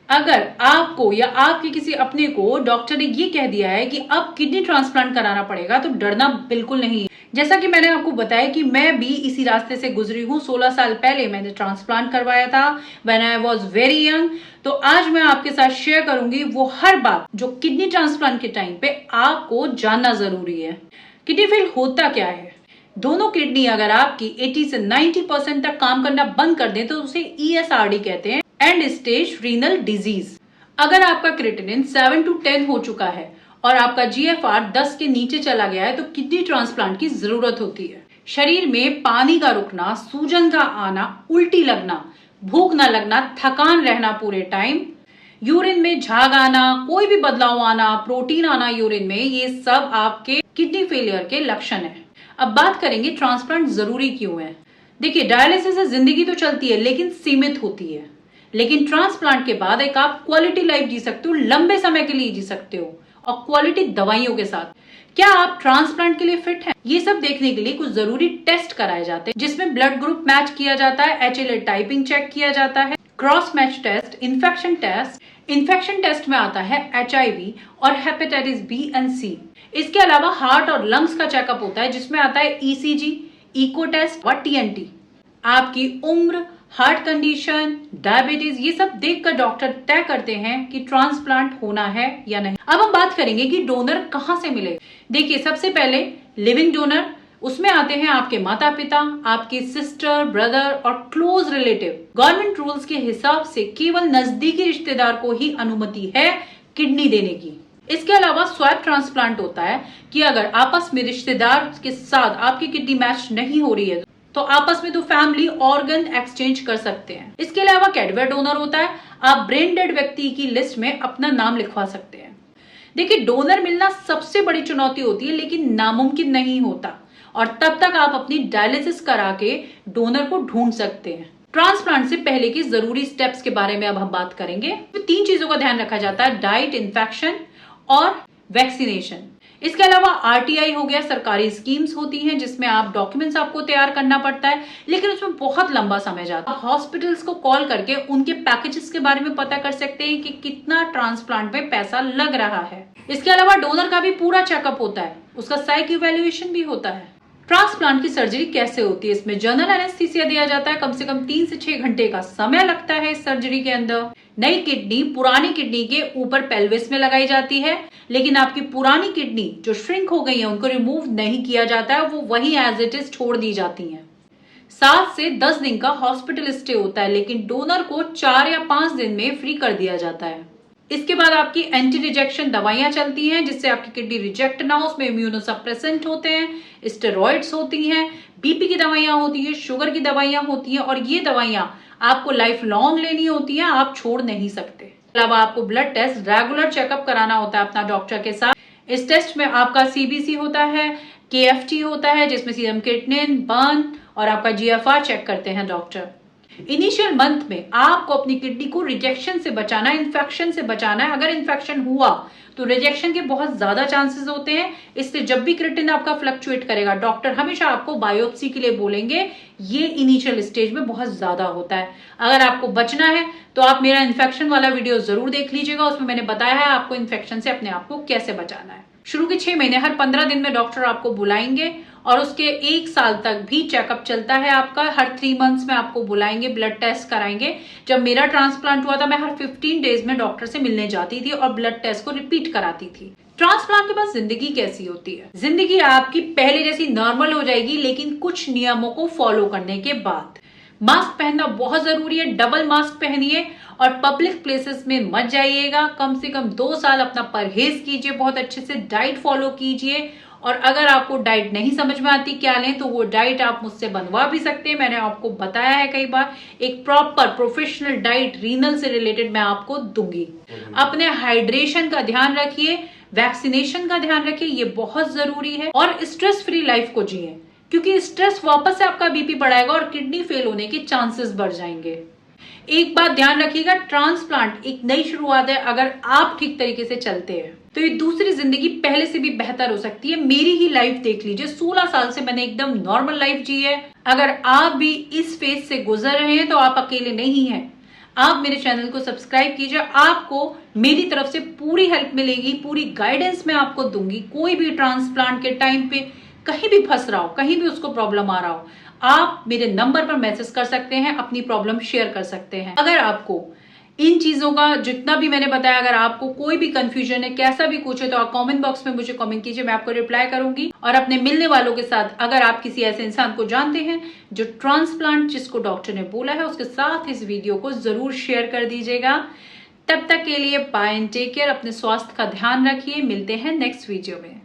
अगर आपको या आपके किसी अपने को डॉक्टर ने ये कह दिया है कि अब किडनी ट्रांसप्लांट कराना पड़ेगा, तो डरना बिल्कुल नहीं है। जैसा कि मैंने आपको बताया कि मैं भी इसी रास्ते से गुजरी हूँ। 16 साल पहले मैंने ट्रांसप्लांट करवाया था when I was very young. तो आज मैं आपके साथ शेयर करूंगी वो हर बात जो किडनी ट्रांसप्लांट के टाइम पे आपको जानना जरूरी है। किडनी फेल होता क्या है? दोनों किडनी अगर आपकी 80 से 90% तक काम करना बंद कर दें तो उसे ESRD कहते हैं, एंड स्टेज रीनल डिजीज। अगर आपका क्रिएटिनिन 7 to 10 हो चुका है और आपका GFR 10 के नीचे चला गया है तो किडनी ट्रांसप्लांट की जरूरत होती है। शरीर में पानी का रुकना, सूजन का आना, उल्टी लगना, भूख न लगना, थकान रहना पूरे टाइम, यूरिन में झाग आना, कोई भी बदलाव आना, प्रोटीन आना यूरिन में, ये सब आपके किडनी फेलियर के लक्षण है। अब बात करेंगे ट्रांसप्लांट जरूरी क्यों है। देखिए, डायलिसिस से जिंदगी तो चलती है लेकिन सीमित होती है, लेकिन ट्रांसप्लांट के बाद एक आप क्वालिटी लाइफ जी सकते हो, लंबे समय के लिए जी सकते हो और क्वालिटी दवाइयों के साथ। क्या आप ट्रांसप्लांट के लिए फिट हैं? ये सब देखने के लिए कुछ जरूरी टेस्ट कराए जाते हैं, जिसमें ब्लड ग्रुप मैच किया जाता है, HLA टाइपिंग चेक किया जाता है, cross match test, infection test. Infection test में आता है HIV और हेपेटाइटिस B एंड C। इसके अलावा हार्ट और लंग्स का चेकअप होता है, जिसमें आता है ECG, इको टेस्ट और TNT। आपकी उम्र, हार्ट कंडीशन, डायबिटीज, ये सब देखकर डॉक्टर तय करते हैं कि ट्रांसप्लांट होना है या नहीं। अब हम बात करेंगे कि डोनर कहां से मिले। देखिए, सबसे पहले लिविंग डोनर, उसमें आते हैं आपके माता पिता, आपकी सिस्टर, ब्रदर और क्लोज रिलेटिव। गवर्नमेंट रूल्स के हिसाब से केवल नजदीकी रिश्तेदार को ही अनुमति है किडनी देने की। इसके अलावा स्वैप ट्रांसप्लांट होता है कि अगर आपस में रिश्तेदार के साथ आपकी किडनी मैच नहीं हो रही है तो आपस में तो फैमिली ऑर्गन एक्सचेंज कर सकते हैं। इसके अलावा कैडवर डोनर होता है, आप ब्रेन डेड व्यक्ति की लिस्ट में अपना नाम लिखवा सकते हैं। देखिए, डोनर मिलना सबसे बड़ी चुनौती होती है लेकिन नामुमकिन नहीं होता, और तब तक आप अपनी डायलिसिस करा के डोनर को ढूंढ सकते हैं। ट्रांसप्लांट से पहले की जरूरी स्टेप्स के बारे में अब हम बात करेंगे। तो 3 चीजों का ध्यान रखा जाता है, डाइट, इन्फेक्शन और वैक्सीनेशन। इसके अलावा RTI हो गया, सरकारी स्कीम्स होती हैं जिसमें आप डॉक्यूमेंट्स आपको तैयार करना पड़ता है, लेकिन उसमें बहुत लंबा समय जाता है। आप हॉस्पिटल्स को कॉल करके उनके पैकेजेस के बारे में पता कर सकते हैं कि कितना ट्रांसप्लांट में पैसा लग रहा है। इसके अलावा डोनर का भी पूरा चेकअप होता है, उसका साइक इवैल्यूएशन भी होता है। ट्रांसप्लांट की सर्जरी कैसे होती है? इसमें जनरल एनेस्थीसिया दिया जाता है, कम से कम 3 से 6 घंटे का समय लगता है इस सर्जरी के अंदर। नई किडनी पुरानी किडनी के ऊपर पेल्विस में लगाई जाती है, लेकिन आपकी पुरानी किडनी जो श्रिंक हो गई है उनको रिमूव नहीं किया जाता है, वो वही एज इट इज छोड़ दी जाती हैं। 7 से 10 दिन का हॉस्पिटल स्टे होता है, लेकिन डोनर को 4 या 5 दिन में फ्री कर दिया जाता है। इसके बाद आपकी एंटी रिजेक्शन दवाइयां चलती हैं जिससे आपकी किडनी रिजेक्ट ना हो। उसमें इम्यूनोसप्रेसेंट होते हैं, स्टेरॉइड्स होती हैं, BP की दवाइयां होती है, शुगर की दवाइयां होती हैं, और ये दवाइयां आपको लाइफ लॉन्ग लेनी होती हैं, आप छोड़ नहीं सकते। अलावा आपको ब्लड टेस्ट रेगुलर चेकअप कराना होता है अपना डॉक्टर के साथ। इस टेस्ट में आपका CBC होता है, KFT होता है जिसमें सीरम क्रिएटिनिन, बर्न और आपका GFR चेक करते हैं डॉक्टर। इनिशियल मंथ में आपको अपनी किडनी को रिजेक्शन से बचाना है, इन्फेक्शन से बचाना है। अगर इन्फेक्शन हुआ तो रिजेक्शन के बहुत ज्यादा चांसेस होते हैं, इसलिए जब भी क्रिएटिनिन आपका फ्लक्चुएट करेगा डॉक्टर हमेशा आपको बायोप्सी के लिए बोलेंगे। ये इनिशियल स्टेज में बहुत ज्यादा होता है। अगर आपको बचना है तो आप मेरा इन्फेक्शन वाला वीडियो जरूर देख लीजिएगा, उसमें मैंने बताया है आपको इन्फेक्शन से अपने आप को कैसे बचाना है। शुरू के 6 महीने हर 15 दिन में डॉक्टर आपको बुलाएंगे, और उसके 1 साल तक भी चेकअप चलता है आपका। हर 3 मंथ्स में आपको बुलाएंगे, ब्लड टेस्ट कराएंगे। जब मेरा ट्रांसप्लांट हुआ था मैं हर 15 डेज में डॉक्टर से मिलने जाती थी और ब्लड टेस्ट को रिपीट कराती थी। ट्रांसप्लांट के बाद जिंदगी कैसी होती है? जिंदगी आपकी पहले जैसी नॉर्मल हो जाएगी, लेकिन कुछ नियमों को फॉलो करने के बाद। मास्क पहनना बहुत जरूरी है, डबल मास्क पहनिए, और पब्लिक प्लेसेस में मत जाइएगा। कम से कम 2 साल अपना परहेज कीजिए, बहुत अच्छे से डाइट फॉलो कीजिए, और अगर आपको डाइट नहीं समझ में आती क्या लें तो वो डाइट आप मुझसे बनवा भी सकते हैं। मैंने आपको बताया है कई बार, एक प्रॉपर प्रोफेशनल डाइट रीनल से रिलेटेड मैं आपको दूंगी। अपने हाइड्रेशन का ध्यान रखिए, वैक्सीनेशन का ध्यान रखिए, ये बहुत जरूरी है, और स्ट्रेस फ्री लाइफ को जिए, क्योंकि स्ट्रेस वापस से आपका BP बढ़ाएगा और किडनी फेल होने के चांसेस बढ़ जाएंगे। एक बात ध्यान रखिएगा, ट्रांसप्लांट एक नई शुरुआत है। अगर आप ठीक तरीके से चलते हैं तो ये दूसरी जिंदगी पहले से भी बेहतर हो सकती है। मेरी ही लाइफ देख लीजिए, 16 साल से मैंने एकदम नॉर्मल लाइफ जी है। अगर आप भी इस फेज से गुजर रहे हैं तो आप अकेले नहीं हैं। आप मेरे चैनल को सब्सक्राइब कीजिए। आपको मेरी तरफ से पूरी हेल्प मिलेगी, पूरी गाइडेंस मैं आपको दूंगी। कोई भी ट्रांसप्लांट के टाइम पे कहीं भी फंस रहा हो, कहीं भी उसको प्रॉब्लम आ रहा हो, आप मेरे नंबर पर मैसेज कर सकते हैं, अपनी प्रॉब्लम शेयर कर सकते हैं। अगर आपको इन चीजों का जितना भी मैंने बताया, अगर आपको कोई भी कंफ्यूजन है, कैसा भी कुछ है, तो आप कमेंट बॉक्स में मुझे कमेंट कीजिए, मैं आपको रिप्लाई करूंगी। और अपने मिलने वालों के साथ अगर आप किसी ऐसे इंसान को जानते हैं जो ट्रांसप्लांट जिसको डॉक्टर ने बोला है, उसके साथ इस वीडियो को जरूर शेयर कर दीजिएगा। तब तक के लिए बाय एंड टेक केयर। अपने स्वास्थ्य का ध्यान रखिए। मिलते हैं नेक्स्ट वीडियो में।